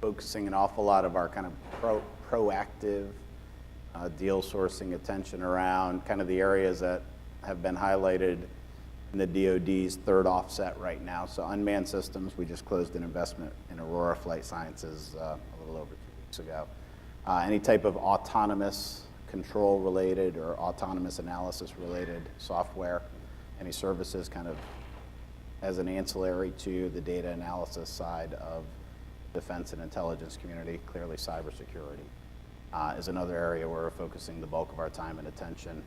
focusing an awful lot of our kind of proactive deal sourcing attention around kind of the areas that have been highlighted in the DoD's third offset right now. So unmanned systems, we just closed an investment in Aurora Flight Sciences a little over 2 weeks ago. Any type of autonomous control related or autonomous analysis related software, any services kind of as an ancillary to the data analysis side of defense and intelligence community. Clearly cybersecurity is another area where we're focusing the bulk of our time and attention.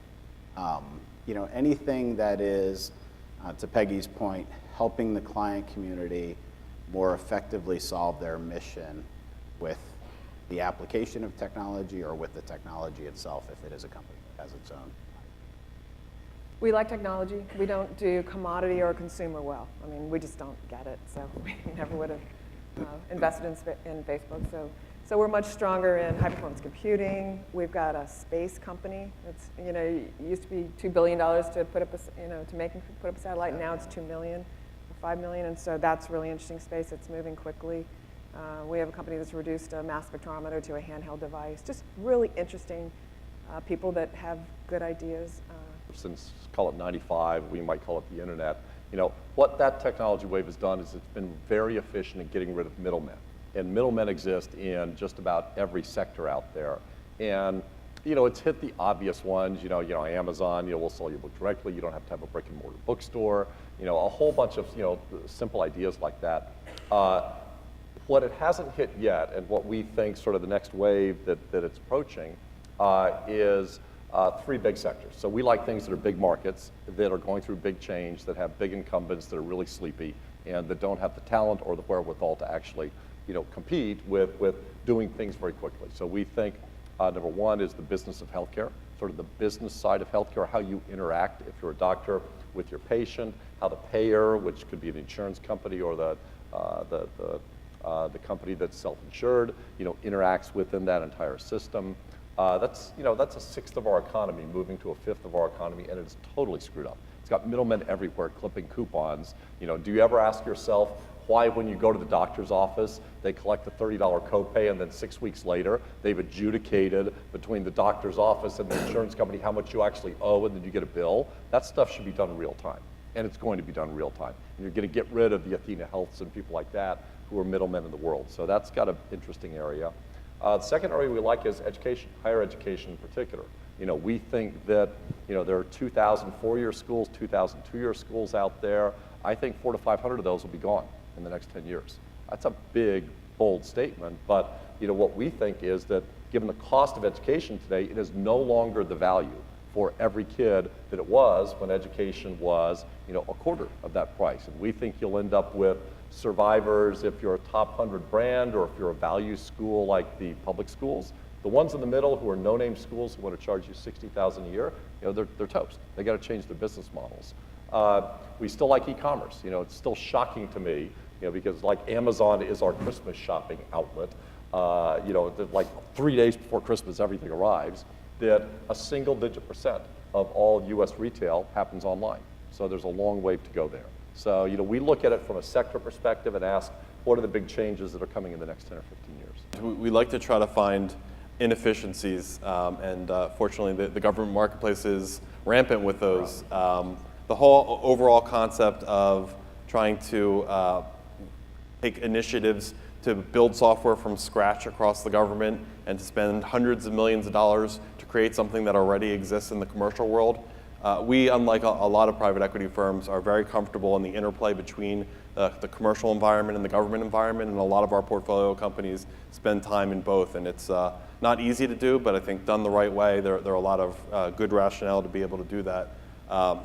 Anything that is, to Peggy's point, helping the client community more effectively solve their mission with the application of technology or with the technology itself, if it is a company that has its own. We like technology. We don't do commodity or consumer well. I mean, we just don't get it, so we never would have invested in Facebook. So we're much stronger in high-performance computing. We've got a space company. It's, it used to be $2 billion to put up a satellite. Now it's $2 million or $5 million, and so that's really interesting space. It's moving quickly. We have a company that's reduced a mass spectrometer to a handheld device. Just really interesting people that have good ideas. Since, call it 95, we might call it the internet. What that technology wave has done is it's been very efficient in getting rid of middlemen. And middlemen exist in just about every sector out there. And it's hit the obvious ones. Amazon, will sell your book directly. You don't have to have a brick and mortar bookstore. A whole bunch of simple ideas like that. What it hasn't hit yet, and what we think sort of the next wave that it's approaching, is three big sectors. So we like things that are big markets, that are going through big change, that have big incumbents that are really sleepy, and that don't have the talent or the wherewithal to actually compete with doing things very quickly. So we think number one is the business of healthcare, sort of the business side of healthcare, how you interact if you're a doctor with your patient, how the payer, which could be an insurance company or the company that's self-insured, interacts within that entire system. That's a sixth of our economy moving to a fifth of our economy, and it's totally screwed up. It's got middlemen everywhere clipping coupons. Do you ever ask yourself why, when you go to the doctor's office, they collect a $30 copay, and then 6 weeks later, they've adjudicated between the doctor's office and the insurance company how much you actually owe, and then you get a bill? That stuff should be done real time, and it's going to be done real time. And you're going to get rid of the Athena Healths and people like that who are middlemen in the world. So that's got an interesting area. The second area we like is education, higher education in particular. We think that there are 2,000 four-year schools, 2,000 two-year schools out there. I think 400 to 500 of those will be gone in the next 10 years. That's a big, bold statement, but what we think is that given the cost of education today, it is no longer the value for every kid that it was when education was a quarter of that price. And we think you'll end up with survivors if you're a top 100 brand or if you're a value school like the public schools. The ones in the middle who are no-name schools who want to charge you $60,000 a year, they're toast. They got to change their business models. We still like e-commerce. It's still shocking to me, because like Amazon is our Christmas shopping outlet. Like 3 days before Christmas, everything arrives. That a single-digit % of all U.S. retail happens online. So there's a long way to go there. So we look at it from a sector perspective and ask, what are the big changes that are coming in the next 10 or 15 years? We like to try to find inefficiencies, and fortunately the government marketplace is rampant with those. The whole overall concept of trying to take initiatives to build software from scratch across the government and to spend hundreds of millions of dollars to create something that already exists in the commercial world. We, unlike a lot of private equity firms, are very comfortable in the interplay between the commercial environment and the government environment, and a lot of our portfolio companies spend time in both. And it's not easy to do, but I think done the right way, there are a lot of good rationale to be able to do that.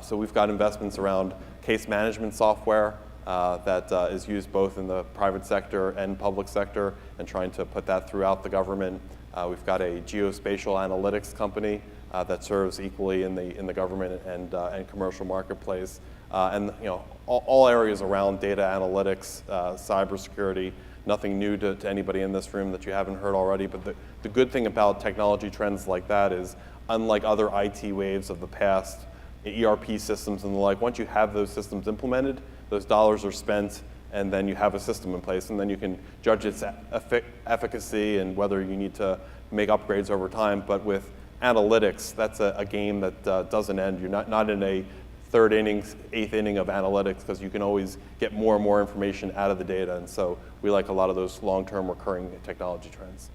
So we've got investments around case management software that is used both in the private sector and public sector, and trying to put that throughout the government. We've got a geospatial analytics company that serves equally in the government and commercial marketplace, and all areas around data analytics, cybersecurity. Nothing new to anybody in this room that you haven't heard already. But the good thing about technology trends like that is, unlike other IT waves of the past, ERP systems and the like, once you have those systems implemented, those dollars are spent and then you have a system in place, and then you can judge its efficacy and whether you need to make upgrades over time. But with analytics, that's a game that doesn't end. You're not in a third inning, eighth inning of analytics, because you can always get more and more information out of the data. And so we like a lot of those long-term recurring technology trends.